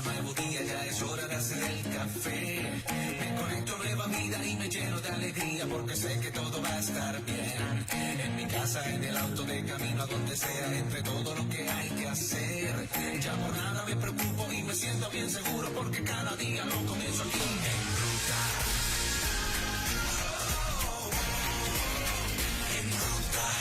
comienza un nuevo día, ya es hora de hacer el café. Me conecto a nueva vida y me lleno de alegría porque sé que todo va a estar bien. En mi casa, en el auto, de camino a donde sea, entre todo lo que hay que hacer. Ya por nada me preocupo y me siento bien seguro porque cada día lo comienzo aquí en ruta. En ruta.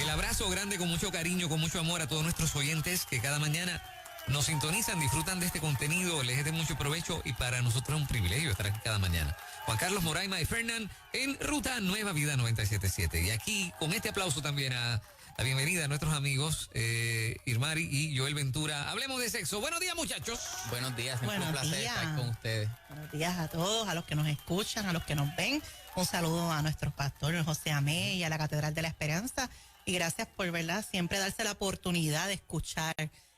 El abrazo grande con mucho cariño, con mucho amor a todos nuestros oyentes que cada mañana nos sintonizan, disfrutan de este contenido, les es de mucho provecho y para nosotros es un privilegio estar aquí cada mañana. Juan Carlos Moraima y Fernán en Ruta Nueva Vida 97.7. Y aquí con este aplauso también a la bienvenida a nuestros amigos Irmari y Joel Ventura. Hablemos de sexo. Buenos días, muchachos. Buenos días, siempre un placer estar con ustedes. Buenos días a todos, a los que nos escuchan, a los que nos ven. Un saludo a nuestros pastores José Amé y a la Catedral de la Esperanza. Y gracias por, ¿verdad?, siempre darse la oportunidad de escuchar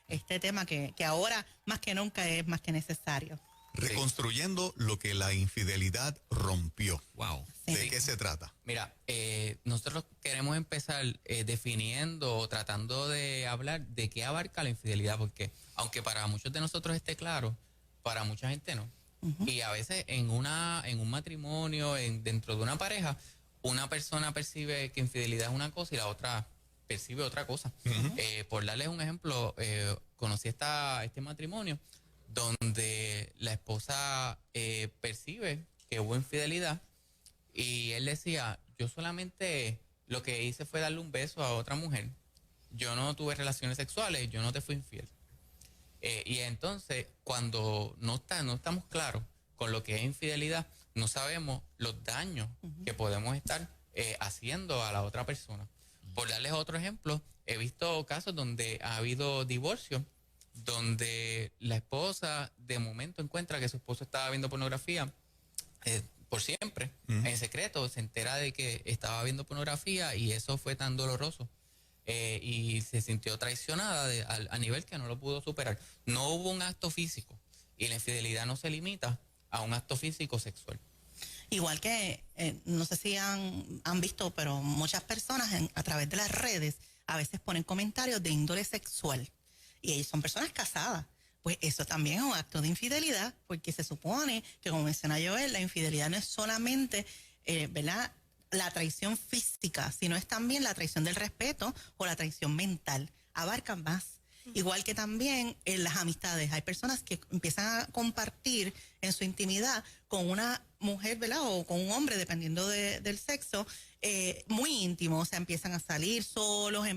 este tema que ahora más que nunca es más que necesario. Reconstruyendo lo que la infidelidad rompió. Wow. ¿De qué se trata? Mira, nosotros queremos empezar definiendo o tratando de hablar de qué abarca la infidelidad, porque aunque para muchos de nosotros esté claro, para mucha gente no. Y a veces en un matrimonio, dentro de una pareja, una persona percibe que infidelidad es una cosa y la otra percibe otra cosa. Por darles un ejemplo, conocí este matrimonio donde la esposa percibe que hubo infidelidad y él decía, yo solamente lo que hice fue darle un beso a otra mujer, yo no tuve relaciones sexuales, yo no te fui infiel. Y entonces cuando no estamos claros con lo que es infidelidad, no sabemos los daños que podemos estar haciendo a la otra persona. Por darles otro ejemplo, he visto casos donde ha habido divorcio, donde la esposa de momento encuentra que su esposo estaba viendo pornografía por siempre, en secreto, se entera de que estaba viendo pornografía y eso fue tan doloroso y se sintió traicionada a nivel que no lo pudo superar. No hubo un acto físico y la infidelidad no se limita a un acto físico sexual. Igual que, no sé si han visto, pero muchas personas a través de las redes a veces ponen comentarios de índole sexual. Y ellos son personas casadas. Pues eso también es un acto de infidelidad, porque se supone que, como menciona Joel, la infidelidad no es solamente, ¿verdad?, la traición física, sino es también la traición del respeto o la traición mental. Abarcan más. Igual que también en las amistades. Hay personas que empiezan a compartir en su intimidad con una mujer, ¿verdad?, o con un hombre, dependiendo del sexo, muy íntimo. O sea, empiezan a salir solos,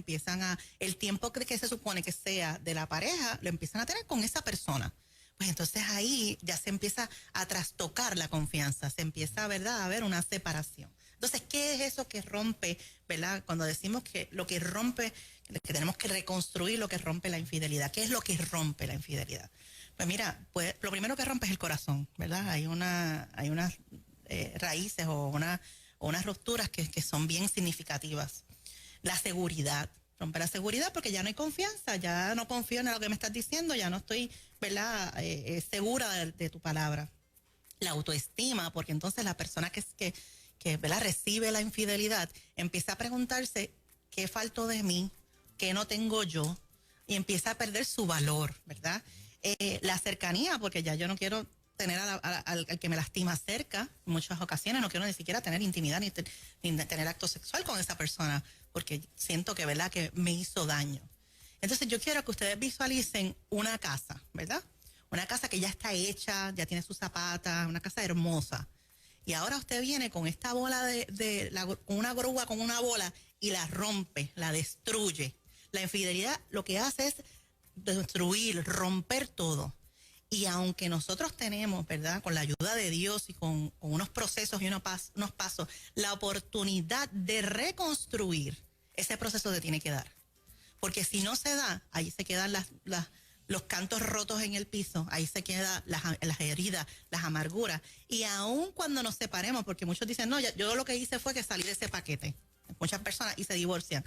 el tiempo que se supone que sea de la pareja, lo empiezan a tener con esa persona. Pues entonces ahí ya se empieza a trastocar la confianza, se empieza, ¿verdad?, a haber una separación. Entonces, ¿qué es eso que rompe, ¿verdad? Cuando decimos que lo que rompe, que tenemos que reconstruir lo que rompe la infidelidad. ¿Qué es lo que rompe la infidelidad? Pues mira, pues lo primero que rompe es el corazón, ¿verdad? Hay unas raíces o unas rupturas que son bien significativas. La seguridad. Rompe la seguridad porque ya no hay confianza, ya no confío en lo que me estás diciendo, ya no estoy, ¿verdad?, segura de tu palabra. La autoestima, porque entonces la persona que ¿verdad?, recibe la infidelidad empieza a preguntarse qué faltó de mí, qué no tengo yo, y empieza a perder su valor, ¿verdad? La cercanía, porque ya yo no quiero tener al que me lastima cerca, en muchas ocasiones no quiero ni siquiera tener intimidad ni tener acto sexual con esa persona, porque siento que, ¿verdad?, que me hizo daño. Entonces yo quiero que ustedes visualicen una casa, ¿verdad? Una casa que ya está hecha, ya tiene sus zapatas, una casa hermosa. Y ahora usted viene con esta bola con una grúa, con una bola, y la rompe, la destruye. La infidelidad lo que hace es destruir, romper todo. Y aunque nosotros tenemos, ¿verdad?, con la ayuda de Dios y con unos procesos y unos pasos, la oportunidad de reconstruir, ese proceso se tiene que dar. Porque si no se da, ahí se quedan los cantos rotos en el piso, ahí se quedan las heridas, las amarguras. Y aun cuando nos separemos, porque muchos dicen, no, yo lo que hice fue que salí de ese paquete. Muchas personas y se divorcian.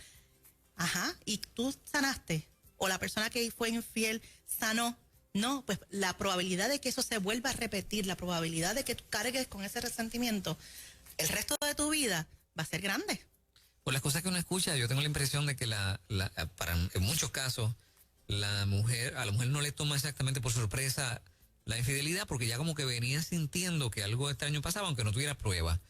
Ajá, y tú sanaste, o la persona que fue infiel sanó. No, pues la probabilidad de que eso se vuelva a repetir, la probabilidad de que tú cargues con ese resentimiento el resto de tu vida va a ser grande. Por las cosas que uno escucha, yo tengo la impresión de que en muchos casos, a la mujer no le toma exactamente por sorpresa la infidelidad, porque ya como que venía sintiendo que algo extraño pasaba, aunque no tuviera prueba.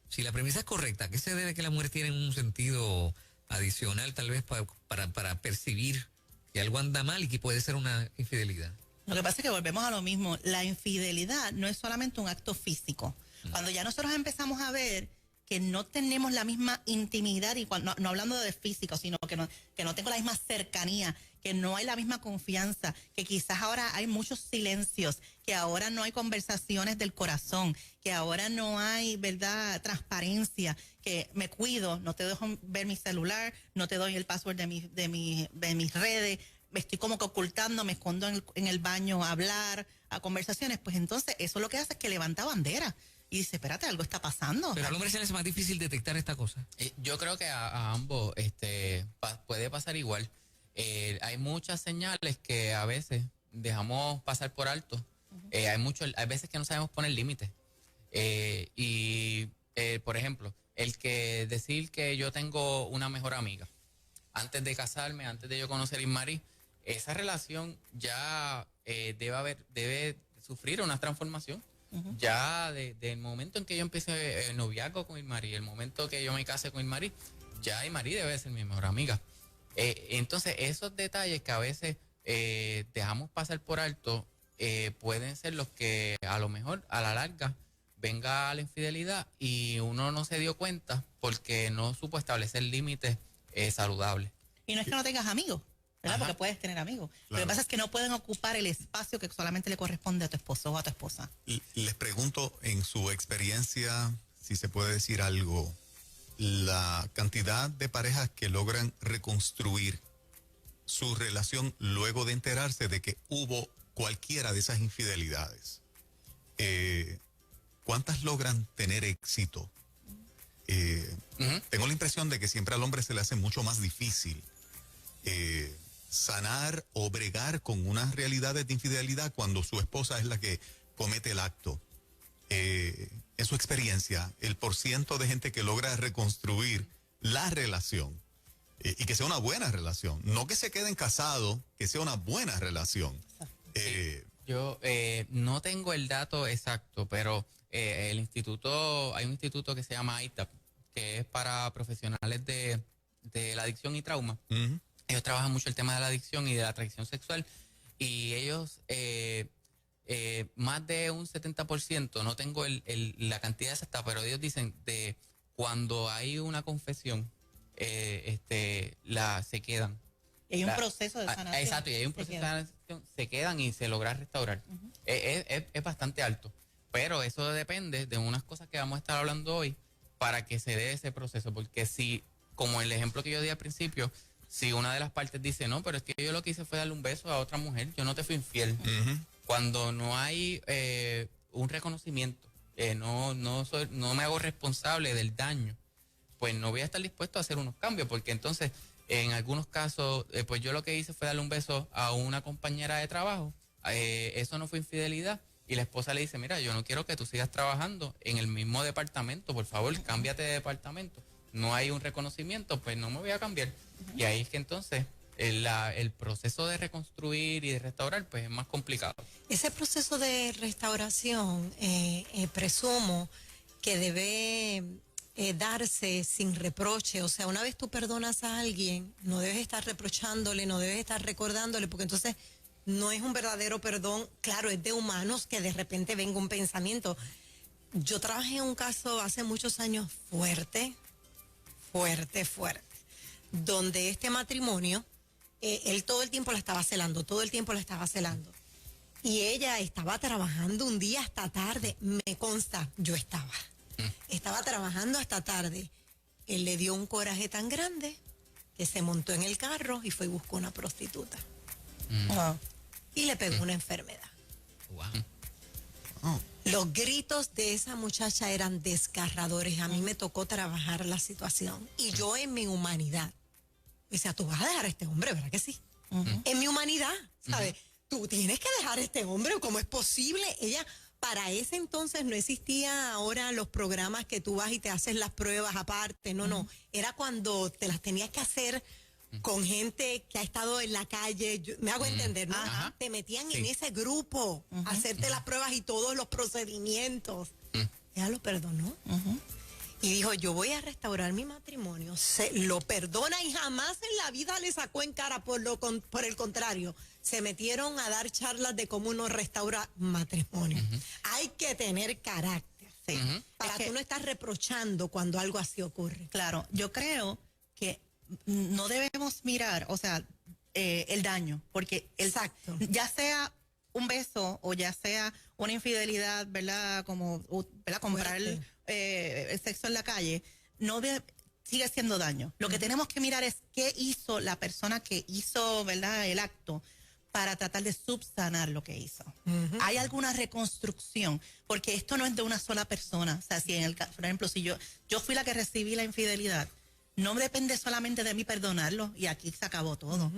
Si la premisa es correcta, ¿a qué se debe que las mujeres tienen un sentido adicional tal vez para percibir que algo anda mal y que puede ser una infidelidad? Lo que pasa es que volvemos a lo mismo. La infidelidad no es solamente un acto físico. Cuando ya nosotros empezamos a ver que no tenemos la misma intimidad, y no hablando de físico, sino que no tengo la misma cercanía, que no hay la misma confianza, que quizás ahora hay muchos silencios, que ahora no hay conversaciones del corazón, que ahora no hay, ¿verdad?, transparencia, que me cuido, no te dejo ver mi celular, no te doy el password de mis redes, me estoy como que ocultando, me escondo en el baño a hablar, a conversaciones, pues entonces eso lo que hace es que levanta bandera y dice, espérate, algo está pasando. Pero al hombre se le hace más difícil detectar esta cosa. Yo creo que a ambos puede pasar igual. Hay muchas señales que a veces dejamos pasar por alto. Hay veces que no sabemos poner límites. Por ejemplo, el que decir que yo tengo una mejor amiga antes de casarme, antes de yo conocer a Ismarí, esa relación ya debe sufrir una transformación. Ya del momento en que yo empecé el noviazgo con Ismarí, el momento que yo me case con Ismarí, ya Ismarí debe ser mi mejor amiga. Entonces, esos detalles que a veces dejamos pasar por alto pueden ser los que a lo mejor a la larga venga la infidelidad y uno no se dio cuenta porque no supo establecer límites saludables. Y no es que no tengas amigos, ¿verdad? Ajá. Porque puedes tener amigos. Claro. Lo que pasa es que no pueden ocupar el espacio que solamente le corresponde a tu esposo o a tu esposa. Les pregunto, en su experiencia, si se puede decir algo, la cantidad de parejas que logran reconstruir su relación luego de enterarse de que hubo cualquiera de esas infidelidades. ¿Cuántas logran tener éxito? Tengo la impresión de que siempre al hombre se le hace mucho más difícil sanar o bregar con unas realidades de infidelidad cuando su esposa es la que comete el acto. En su experiencia, el % de gente que logra reconstruir la relación y que sea una buena relación, no que se queden casados, que sea una buena relación. Yo no tengo el dato exacto, pero hay un instituto que se llama ITAP, que es para profesionales de la adicción y trauma. Ujú. Ellos trabajan mucho el tema de la adicción y de la atracción sexual, y ellos más de un 70%, no tengo la cantidad exacta, pero ellos dicen de cuando hay una confesión, se quedan. Y hay un proceso de sanación. Exacto, y hay un proceso de sanación, se quedan y se logra restaurar. Es bastante alto, pero eso depende de unas cosas que vamos a estar hablando hoy para que se dé ese proceso, porque si, como el ejemplo que yo di al principio, si una de las partes dice, no, pero es que yo lo que hice fue darle un beso a otra mujer, yo no te fui infiel. Ujú. Cuando no hay un reconocimiento, no me hago responsable del daño, pues no voy a estar dispuesto a hacer unos cambios, porque entonces en algunos casos, pues yo lo que hice fue darle un beso a una compañera de trabajo, eso no fue infidelidad, y la esposa le dice, mira, yo no quiero que tú sigas trabajando en el mismo departamento, por favor, cámbiate de departamento. No hay un reconocimiento, pues no me voy a cambiar. Y ahí es que entonces el proceso de reconstruir y de restaurar pues es más complicado. Ese proceso de restauración, presumo que debe darse sin reproche. O sea, una vez tú perdonas a alguien, no debes estar reprochándole, no debes estar recordándole, porque entonces no es un verdadero perdón. Claro, es de humanos que de repente venga un pensamiento. Yo trabajé en un caso hace muchos años fuerte, donde este matrimonio, él todo el tiempo la estaba celando, y ella estaba trabajando un día hasta tarde, me consta, yo estaba trabajando hasta tarde. Él le dio un coraje tan grande que se montó en el carro y fue y buscó una prostituta. Wow. Y le pegó una enfermedad. Wow. Los gritos de esa muchacha eran desgarradores. A mí me tocó trabajar la situación. Y yo en mi humanidad, o sea, tú vas a dejar a este hombre, ¿verdad que sí? En mi humanidad, ¿sabes? tú tienes que dejar a este hombre, ¿cómo es posible? Ella, para ese entonces no existía ahora los programas que tú vas y te haces las pruebas aparte, no, era cuando te las tenías que hacer con gente que ha estado en la calle, me hago entender, ¿no? Ajá. Te metían en ese grupo a hacerte las pruebas y todos los procedimientos. Ella lo perdonó. Y dijo, yo voy a restaurar mi matrimonio. Se lo perdona y jamás en la vida le sacó en cara. Por el contrario, se metieron a dar charlas de cómo uno restaura matrimonio. Hay que tener carácter. Sí. Para Es que- tú no estar reprochando cuando algo así ocurre. Claro, yo creo que no debemos mirar, o sea, el daño, porque Exacto. ya sea un beso o ya sea una infidelidad, ¿verdad? Como, ¿verdad? Comprar el sexo en la calle, sigue siendo daño. Lo que tenemos que mirar es qué hizo la persona que hizo, ¿verdad? El acto para tratar de subsanar lo que hizo. ¿Hay alguna reconstrucción? Porque esto no es de una sola persona. O sea, si en el caso, por ejemplo, si yo fui la que recibí la infidelidad, no depende solamente de mí perdonarlo y aquí se acabó todo.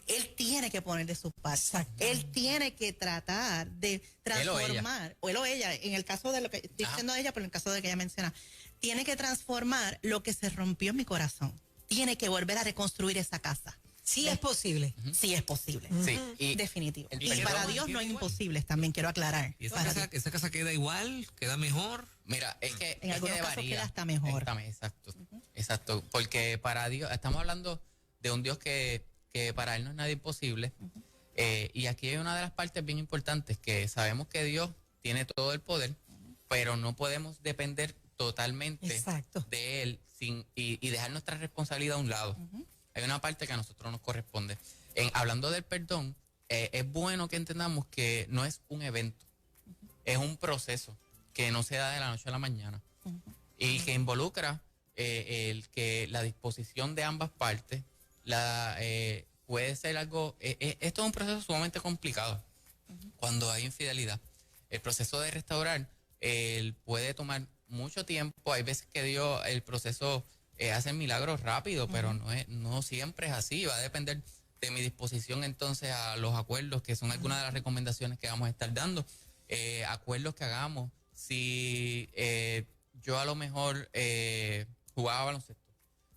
Él tiene que poner de su parte. Él tiene que tratar de transformar, o él o ella, en el caso de lo que estoy diciendo ella, pero en el caso de que ella menciona, tiene que transformar lo que se rompió en mi corazón. Tiene que volver a reconstruir esa casa. Sí es posible. Sí es posible. Sí, y Definitivo. el Y perdón para Dios no hay imposibles, también quiero aclarar. ¿Y Para esa casa queda igual? ¿Queda mejor? mira, es que En algunos casos varía. queda hasta mejor. Exacto, porque para Dios, estamos hablando de un Dios que para Él no es nada imposible. Y aquí hay una de las partes bien importantes, que sabemos que Dios tiene todo el poder, pero no podemos depender totalmente Exacto. de Él y dejar nuestra responsabilidad a un lado. Hay una parte que a nosotros nos corresponde. Hablando del perdón, es bueno que entendamos que no es un evento, es un proceso que no se da de la noche a la mañana y que involucra la disposición de ambas partes. Puede ser algo, esto es un proceso sumamente complicado cuando hay infidelidad. El proceso de restaurar puede tomar mucho tiempo. Hay veces que el proceso hace milagros rápido, pero no siempre es así. Va a depender de mi disposición entonces a los acuerdos, que son algunas de las recomendaciones que vamos a estar dando. Acuerdos que hagamos. Si yo a lo mejor jugaba baloncesto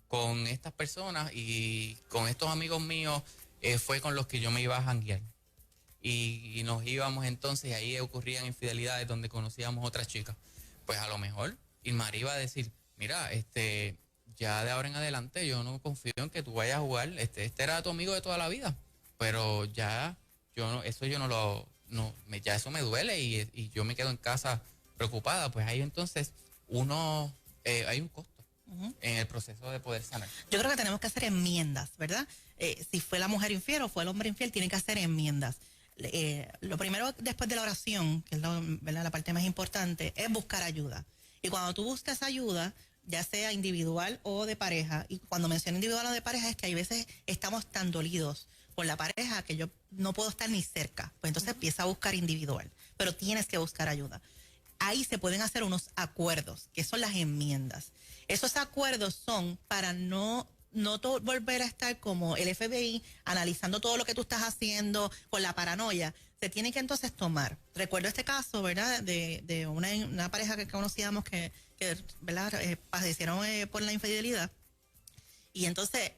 con estas personas y con estos amigos míos, fue con los que yo me iba a janguear. Y nos íbamos entonces, y ahí ocurrían infidelidades donde conocíamos otras chicas. Pues a lo mejor Irmari iba a decir, mira, ya de ahora en adelante yo no confío en que tú vayas a jugar, este era tu amigo de toda la vida, pero ya eso me duele y yo me quedo en casa preocupada. Pues ahí entonces hay un costo en el proceso de poder sanar. Yo creo que tenemos que hacer enmiendas, ¿verdad? Si fue la mujer infiel o fue el hombre infiel, tiene que hacer enmiendas. Lo primero después de la oración, que es ¿verdad? La parte más importante, es buscar ayuda. Y cuando tú buscas ayuda, ya sea individual o de pareja, y cuando menciono individual o de pareja es que hay veces estamos tan dolidos por la pareja que yo no puedo estar ni cerca. Pues entonces empieza a buscar individual, pero tienes que buscar ayuda. Ahí se pueden hacer unos acuerdos, que son las enmiendas. Esos acuerdos son para no volver a estar como el FBI analizando todo lo que tú estás haciendo con la paranoia. Se tiene que entonces tomar. Recuerdo este caso, ¿verdad? De una pareja que conocíamos que ¿verdad? Padecieron por la infidelidad. Y entonces,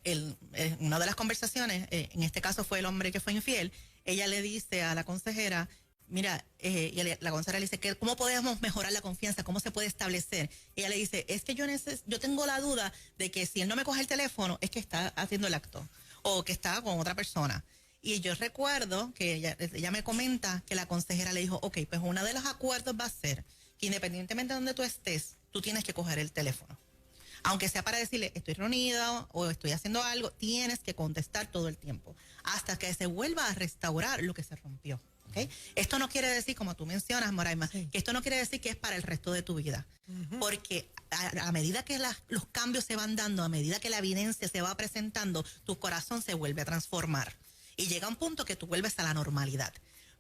una de las conversaciones, en este caso fue el hombre que fue infiel, ella le dice a la consejera, mira, y la consejera le dice, ¿cómo podemos mejorar la confianza? ¿Cómo se puede establecer? Ella le dice, es que yo tengo la duda de que si él no me coge el teléfono, es que está haciendo el acto o que está con otra persona. Y yo recuerdo que ella me comenta que la consejera le dijo, ok, pues uno de los acuerdos va a ser que independientemente de donde tú estés, tú tienes que coger el teléfono. Aunque sea para decirle, estoy reunida o estoy haciendo algo, tienes que contestar todo el tiempo hasta que se vuelva a restaurar lo que se rompió. ¿Okay? Esto no quiere decir, como tú mencionas, Moraima, que esto no quiere decir que es para el resto de tu vida. Porque a medida que los cambios se van dando, a medida que la evidencia se va presentando, tu corazón se vuelve a transformar. Y llega un punto que tú vuelves a la normalidad.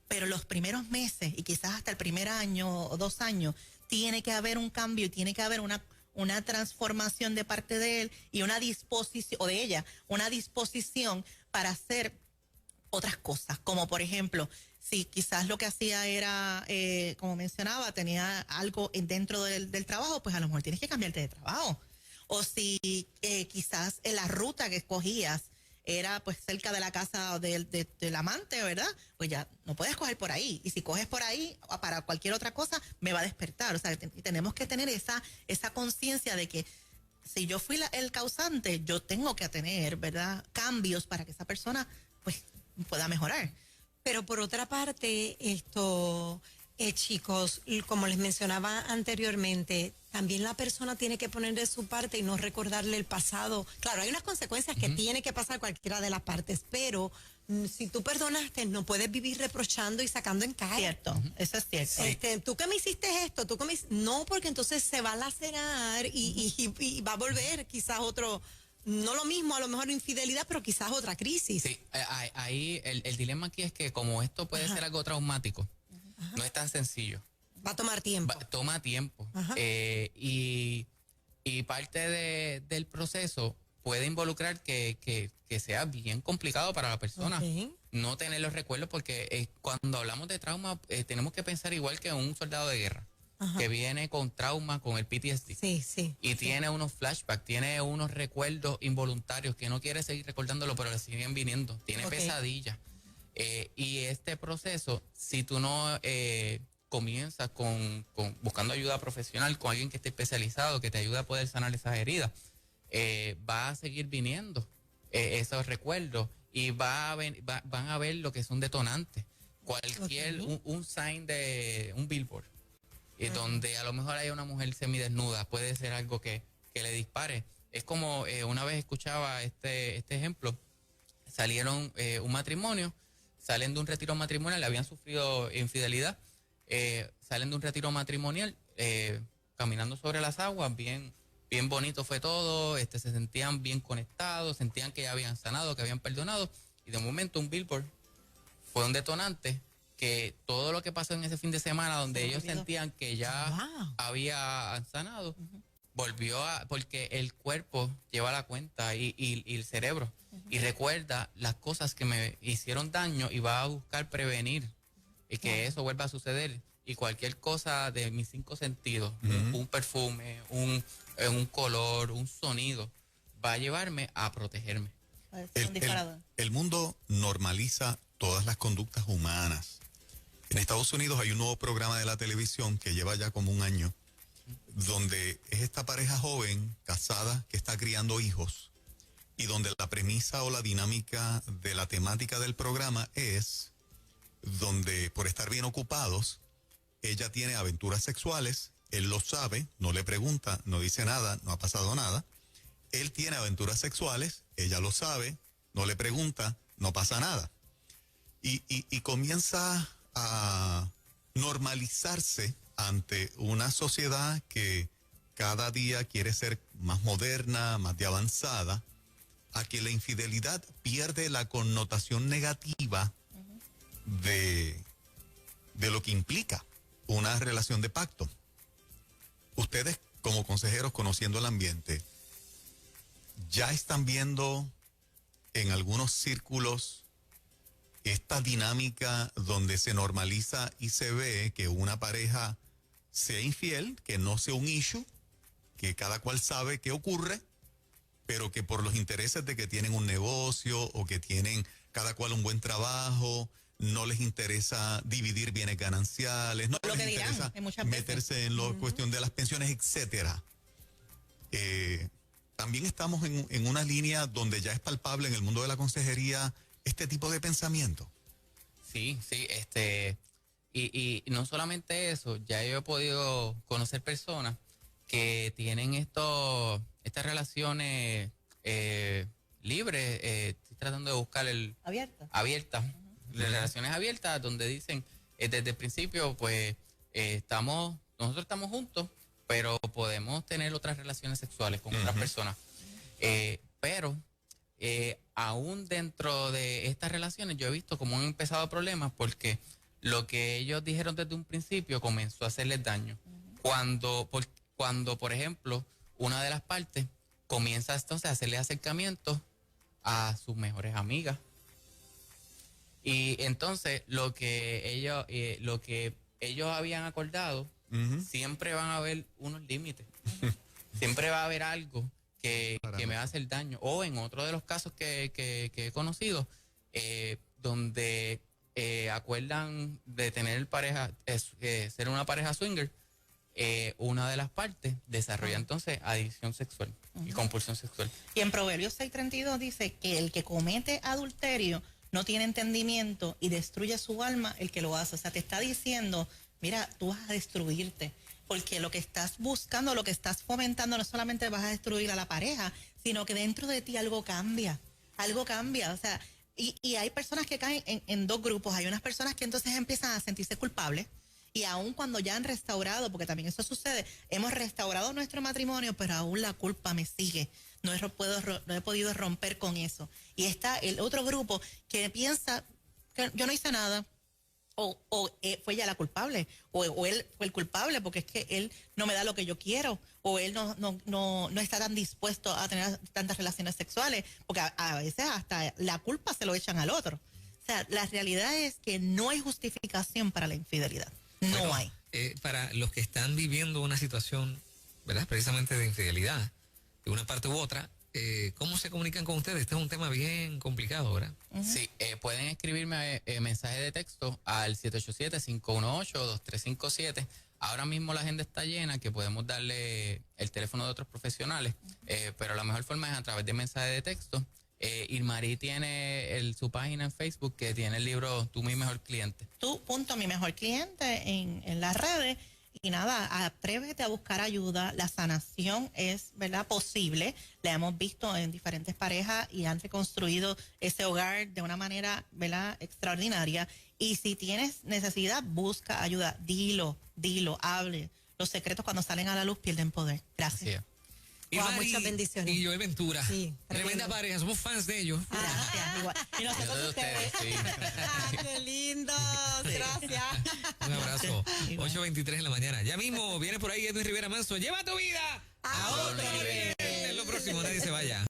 Pero los primeros meses, y quizás hasta el primer año o 2 años, tiene que haber un cambio y tiene que haber una transformación de parte de él y una disposición, o de ella, una disposición para hacer otras cosas, como por ejemplo, si quizás lo que hacía era, como mencionaba, tenía algo dentro del trabajo, pues a lo mejor tienes que cambiarte de trabajo. O si quizás en la ruta que escogías era pues cerca de la casa del amante, ¿verdad? Pues ya no puedes coger por ahí. Y si coges por ahí para cualquier otra cosa, me va a despertar. O sea, tenemos que tener esa conciencia de que si yo fui el causante, yo tengo que tener, ¿verdad?, cambios para que esa persona pues pueda mejorar. Pero por otra parte, chicos, como les mencionaba anteriormente, también la persona tiene que poner de su parte y no recordarle el pasado. Claro, hay unas consecuencias que tiene que pasar cualquiera de las partes, pero si tú perdonaste, no puedes vivir reprochando y sacando en cara. Cierto, eso es cierto. Tú que me hiciste esto, no, porque entonces se va a lacerar y va a volver quizás otro, no lo mismo, a lo mejor infidelidad, pero quizás otra crisis. Sí, ahí el dilema aquí es que como esto puede ser algo traumático, no es tan sencillo. Va a tomar tiempo. Toma tiempo. Y parte del proceso puede involucrar que sea bien complicado para la persona no tener los recuerdos, porque cuando hablamos de trauma tenemos que pensar igual que un soldado de guerra que viene con trauma, con el PTSD. Sí. Y tiene unos flashbacks, tiene unos recuerdos involuntarios que no quiere seguir recordándolo, pero le siguen viniendo. Tiene pesadillas. Y este proceso, si tú no comienzas con buscando ayuda profesional, con alguien que esté especializado, que te ayude a poder sanar esas heridas, va a seguir viniendo esos recuerdos y van a ver lo que son detonantes. Cualquier, un sign de un billboard, donde a lo mejor hay una mujer semidesnuda, puede ser algo que le dispare. Es como una vez escuchaba este ejemplo, salieron un matrimonio, salen de un retiro matrimonial, le habían sufrido infidelidad, salen de un retiro matrimonial, caminando sobre las aguas, bien bonito fue todo, se sentían bien conectados, sentían que ya habían sanado, que habían perdonado, y de momento un billboard fue un detonante que todo lo que pasó en ese fin de semana, donde ellos sentían que ya habían sanado, volvió porque el cuerpo lleva la cuenta y el cerebro, y recuerda las cosas que me hicieron daño y va a buscar prevenir y que eso vuelva a suceder. Y cualquier cosa de mis 5 sentidos, un perfume, un color, un sonido, va a llevarme a protegerme. El mundo normaliza todas las conductas humanas. En Estados Unidos hay un nuevo programa de la televisión que lleva ya como un año, donde es esta pareja joven, casada, que está criando hijos, y donde la premisa o la dinámica de la temática del programa es donde, por estar bien ocupados, ella tiene aventuras sexuales, él lo sabe, no le pregunta, no dice nada, no ha pasado nada. Él tiene aventuras sexuales, ella lo sabe, no le pregunta, no pasa nada. Y comienza a normalizarse ante una sociedad que cada día quiere ser más moderna, más de avanzada, a que la infidelidad pierde la connotación negativa de lo que implica una relación de pacto. Ustedes, como consejeros, conociendo el ambiente, ya están viendo en algunos círculos esta dinámica donde se normaliza y se ve que una pareja sea infiel, que no sea un issue, que cada cual sabe qué ocurre, pero que por los intereses de que tienen un negocio o que tienen cada cual un buen trabajo, no les interesa dividir bienes gananciales, no les interesa meterse en la cuestión de las pensiones, etcétera. También estamos en una línea donde ya es palpable en el mundo de la consejería este tipo de pensamiento. Sí, y no solamente eso, ya yo he podido conocer personas que tienen estas relaciones libres, estoy tratando de buscar abiertas, relaciones abiertas, donde dicen desde el principio, pues nosotros estamos juntos, pero podemos tener otras relaciones sexuales con otras personas. Pero aún dentro de estas relaciones yo he visto cómo han empezado problemas, porque lo que ellos dijeron desde un principio comenzó a hacerles daño. Cuando, por ejemplo, una de las partes comienza entonces a hacerle acercamientos a sus mejores amigas. Y entonces lo que ellos habían acordado, siempre van a haber unos límites. Siempre va a haber algo que me va a hacer daño. O en otro de los casos que he conocido, donde acuerdan de tener pareja, ser una pareja swinger, una de las partes desarrolla entonces adicción sexual y compulsión sexual. Y en Proverbios 6:32 dice que el que comete adulterio no tiene entendimiento y destruye su alma el que lo hace. O sea, te está diciendo, mira, tú vas a destruirte. Porque lo que estás buscando, lo que estás fomentando, no solamente vas a destruir a la pareja, sino que dentro de ti algo cambia. Algo cambia. O sea, y hay personas que caen en dos grupos. Hay unas personas que entonces empiezan a sentirse culpables. Y aún cuando ya han restaurado, porque también eso sucede, hemos restaurado nuestro matrimonio, pero aún la culpa me sigue. No he podido romper con eso. Y está el otro grupo que piensa que yo no hice nada. O fue ella la culpable, o él fue el culpable porque es que él no me da lo que yo quiero, o él no está tan dispuesto a tener tantas relaciones sexuales, porque a veces hasta la culpa se lo echan al otro. O sea, la realidad es que no hay justificación para la infidelidad. No hay. Para los que están viviendo una situación, ¿verdad? Precisamente de infidelidad, de una parte u otra, ¿cómo se comunican con ustedes? Este es un tema bien complicado, ¿verdad? Sí, pueden escribirme mensaje de texto al 787-518-2357. Ahora mismo la agenda está llena, que podemos darle el teléfono de otros profesionales, pero la mejor forma es a través de mensaje de texto. Irmarí tiene su página en Facebook que tiene el libro Tú, mi mejor cliente. Tú, mi mejor cliente en las redes. Y nada, atrévete a buscar ayuda. La sanación es, ¿verdad?, posible. La hemos visto en diferentes parejas y han reconstruido ese hogar de una manera, ¿verdad?, extraordinaria. Y si tienes necesidad, busca ayuda. Dilo, hable. Los secretos cuando salen a la luz pierden poder. Gracias. Y Wow, muchas bendiciones. Y Joel Ventura. Sí, tremenda pareja, somos fans de ellos. Gracias. Igual. Y nosotros De ustedes, sí. ¡Qué lindo! Gracias. Un abrazo. 8:23 en la mañana. Ya mismo viene por ahí Edwin Rivera Manso. Lleva tu vida a otro nivel. Es lo próximo, nadie se vaya.